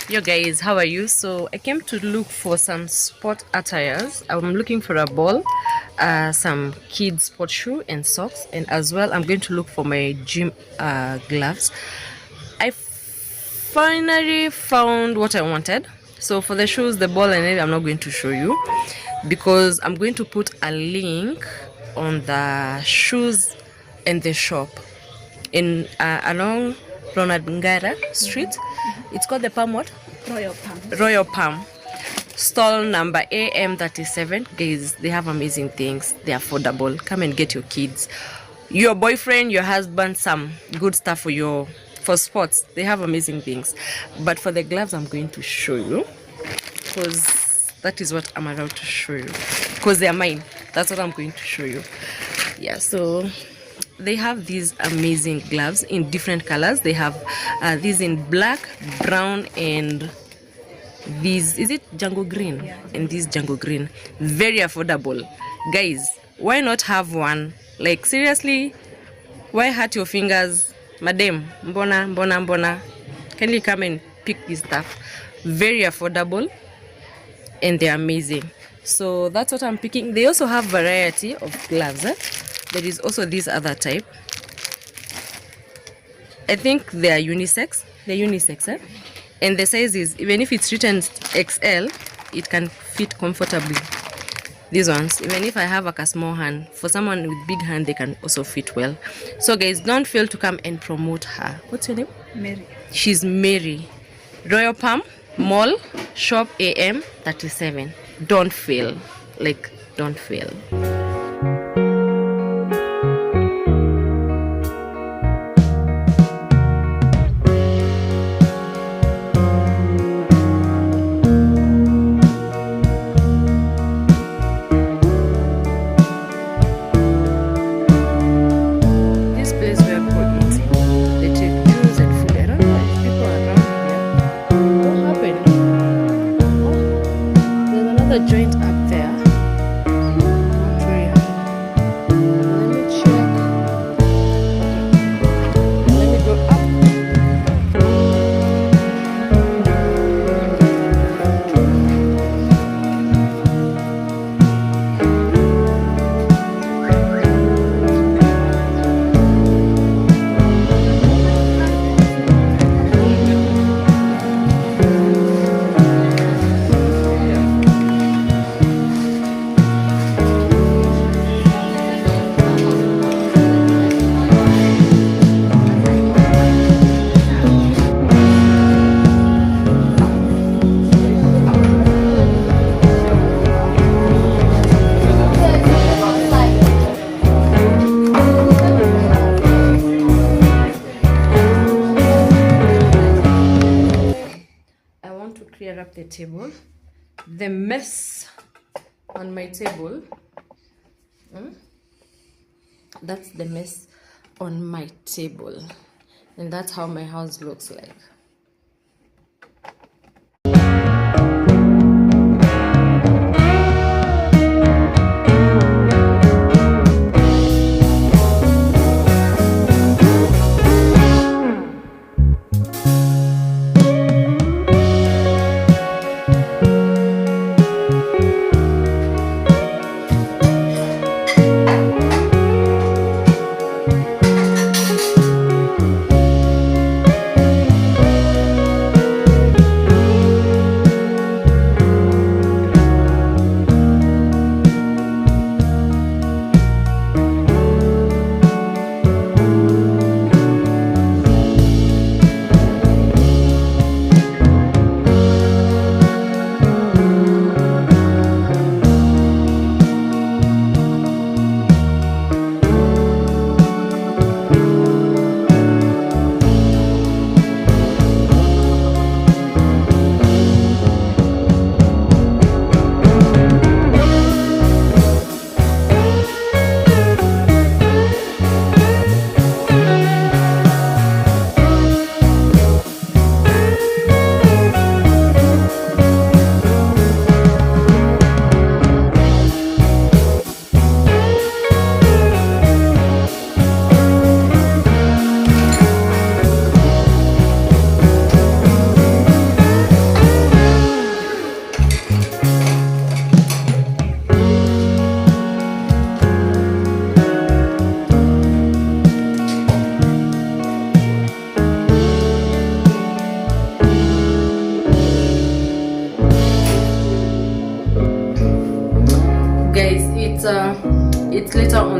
Yo guys, how are you? So I came to look for some sport attires. I'm looking for a ball, some kids sport shoe and socks, and as well I'm going to look for my gym gloves. I finally found what I wanted. So for the shoes, the ball and it, I'm not going to show you because I'm going to put a link on the shoes and the shop in along Ronald Ngara Street. It's called the Palm what? Royal Palm. Royal Palm. Stall number AM37. Guys, they have amazing things. They're affordable. Come and get your kids, your boyfriend, your husband, some good stuff for sports. They have amazing things. But for the gloves, I'm going to show you because that is what I'm allowed to show you because they are mine. That's what I'm going to show you. Yeah, so they have these amazing gloves in different colors. They have these in black, brown, and these, is it jungle green? Yeah. And this jungle green. Very affordable. Guys, why not have one? Like seriously, why hurt your fingers? Madam, mbona. Can you come and pick this stuff? Very affordable and they're amazing. So that's what I'm picking. They also have variety of gloves. There is also this other type. I think they are unisex. They're unisex, and the size is, even if it's written XL, it can fit comfortably. These ones, even if I have like a small hand, for someone with big hand, they can also fit well. So guys, don't fail to come and promote her. What's your name? Mary. She's Mary. Royal Palm Mall, shop AM37. Don't fail. Like, don't fail. This place where people eat, they take juice and food. I don't know if people are around here. What happened? Oh, there's another joint up there. Not very high. Let me check. Let me go up. I want to clear up the table. The mess on my table. That's the mess on my table. And that's how my house looks like.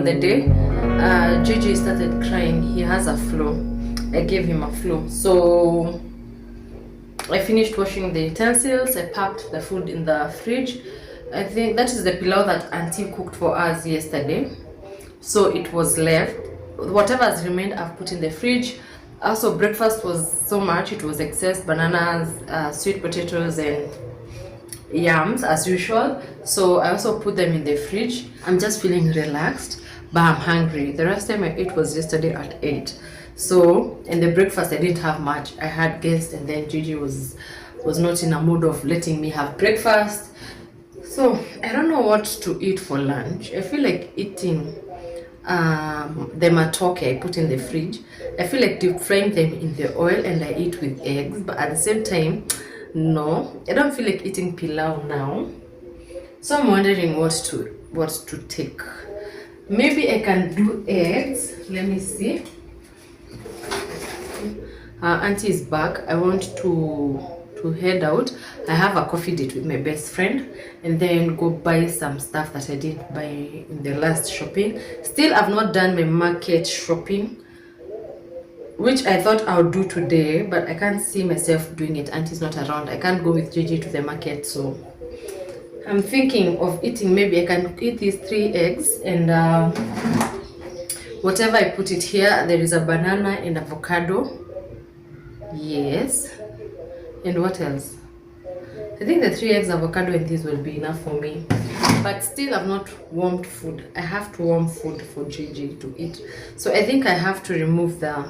the day, Gigi started crying. He has a flu. I gave him a flu. So I finished washing the utensils. I packed the food in the fridge. I think that is the pilau that Auntie cooked for us yesterday. So it was left. Whatever has remained, I've put in the fridge. Also, breakfast was so much. It was excess bananas, sweet potatoes, and yams as usual. So I also put them in the fridge. I'm just feeling relaxed, but I'm hungry. The last time I ate was yesterday at 8. So in the breakfast I didn't have much. I had guests, and then Gigi was not in a mood of letting me have breakfast. So I don't know what to eat for lunch. I feel like eating the matoke I put in the fridge. I feel like deep frying them in the oil and I eat with eggs, but at the same time, no, I don't feel like eating pilau now. So I'm wondering what to take. Maybe I can do eggs. Let me see. Auntie is back. I want to head out. I have a coffee date with my best friend, and then go buy some stuff that I didn't buy in the last shopping. Still, I've not done my market shopping, which I thought I would do today, but I can't see myself doing it. Auntie's not around. I can't go with Gigi to the market, so I'm thinking of eating. Maybe I can eat these 3 eggs and whatever I put it here. There is a banana and avocado. Yes. And what else? I think the 3 eggs, avocado, and this will be enough for me. But still, I've not warmed food. I have to warm food for Gigi to eat. So I think I have to remove the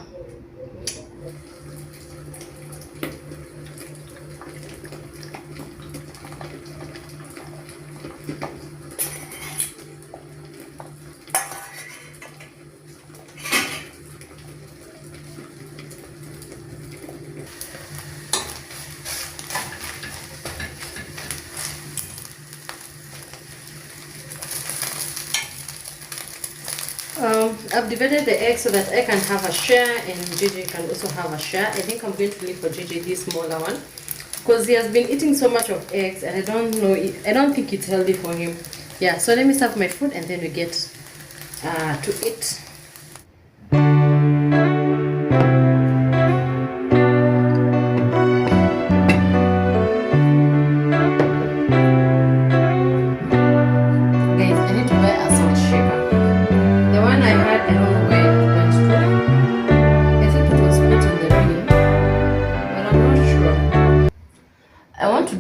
I've divided the egg so that I can have a share and Gigi can also have a share. I think I'm going to leave for Gigi this smaller one because he has been eating so much of eggs and I don't think it's healthy for him. Yeah, so let me serve my food and then we get to eat.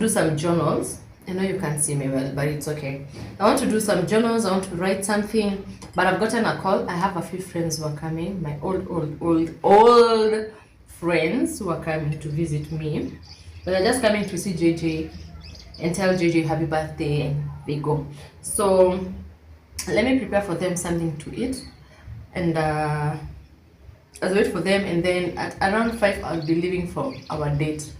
Some journals. I know you can't see me well, but it's okay. I want to do some journals. I want to write something, but I've gotten a call. I have a few friends who are coming, my old friends who are coming to visit me, but they're just coming to see JJ and tell JJ happy birthday and they go. So let me prepare for them something to eat, and I'll wait for them, and then at around 5 I'll be leaving for our date.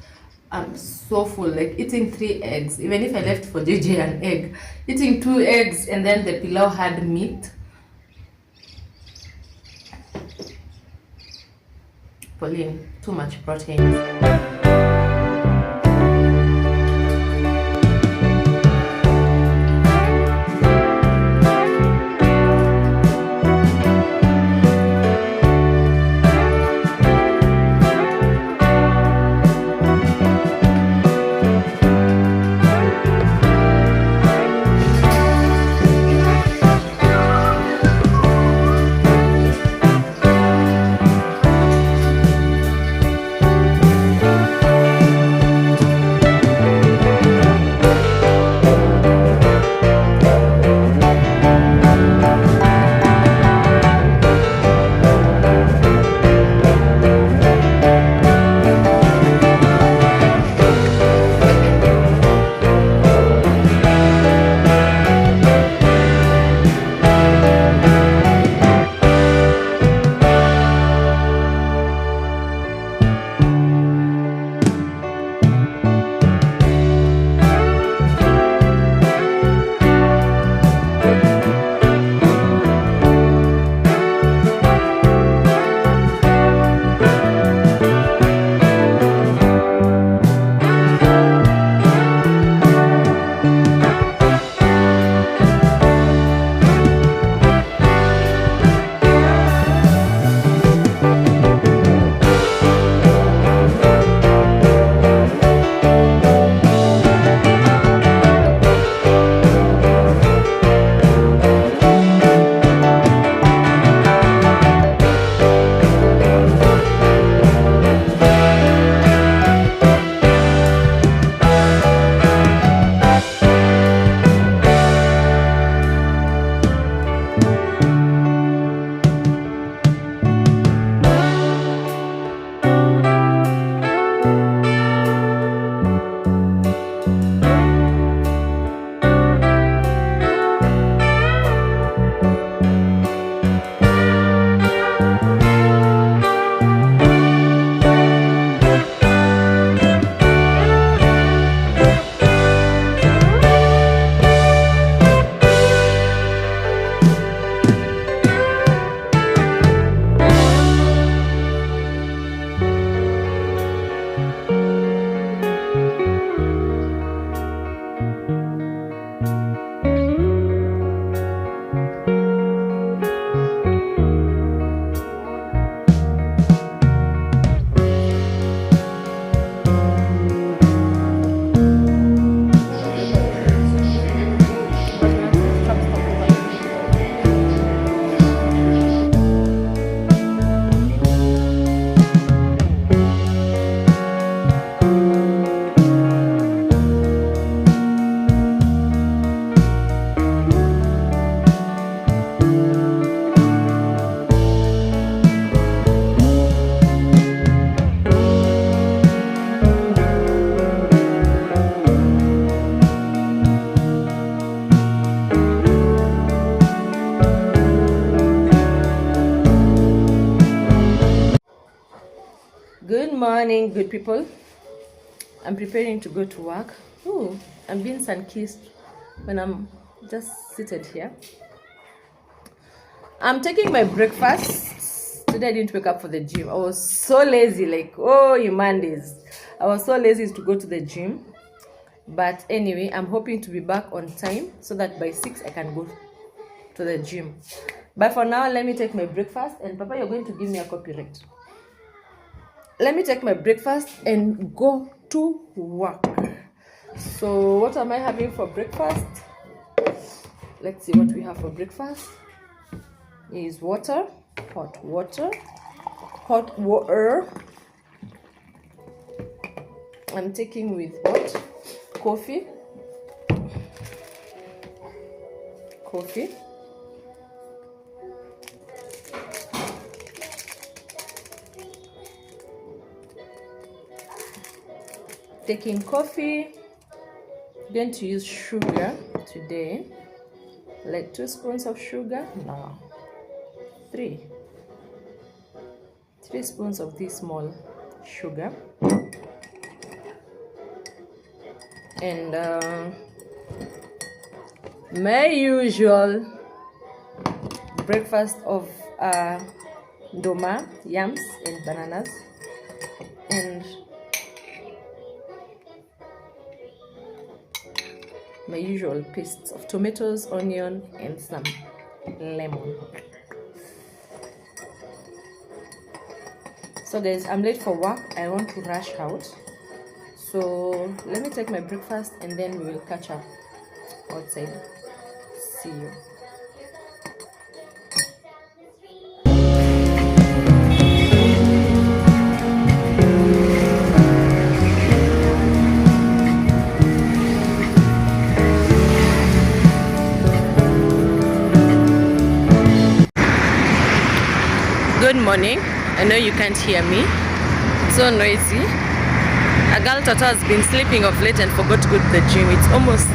I'm so full, like eating 3 eggs. Even if I left for JJ an egg, eating 2 eggs and then the pilau had meat. Pauline, too much protein. morning, good people. I'm preparing to go to work. Ooh, I'm being sun-kissed when I'm just seated here. I'm taking my breakfast. Today I didn't wake up for the gym. I was so lazy, like, oh, you Mondays. I was so lazy to go to the gym. But anyway, I'm hoping to be back on time so that by 6 I can go to the gym. But for now, let me take my breakfast. And Papa, you're going to give me a copyright. Let me take my breakfast and go to work. So what am I having for breakfast? Let's see what we have for breakfast. Is water, hot water. I'm taking with what? Coffee. Taking coffee. Going to use sugar today. Like 2 spoons of sugar. No. 3 spoons of this small sugar. And my usual breakfast of ndoma, yams and bananas, and my usual pastes of tomatoes, onion and some lemon. So guys, I'm late for work. I want to rush out. So let me take my breakfast and then we will catch up outside. See you. Good morning. I know you can't hear me. It's so noisy. A girl Tata has been sleeping of late and forgot to go to the gym. It's almost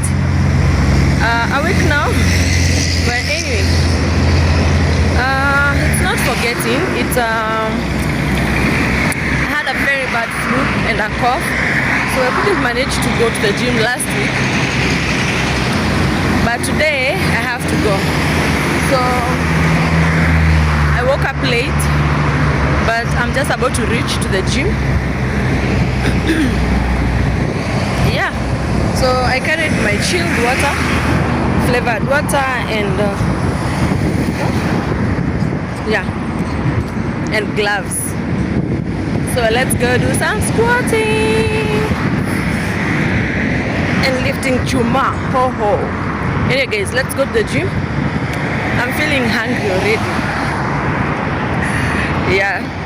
a week now. But anyway, it's not forgetting. It's I had a very bad flu and a cough, so I couldn't manage to go to the gym last week. But today I have to go. So I woke up late, but I'm just about to reach to the gym. Yeah, so I carried my chilled water, flavored water, and yeah, and gloves. So let's go do some squatting and lifting chuma. Ho ho. Anyway guys, let's go to the gym. I'm feeling hungry already. Yeah.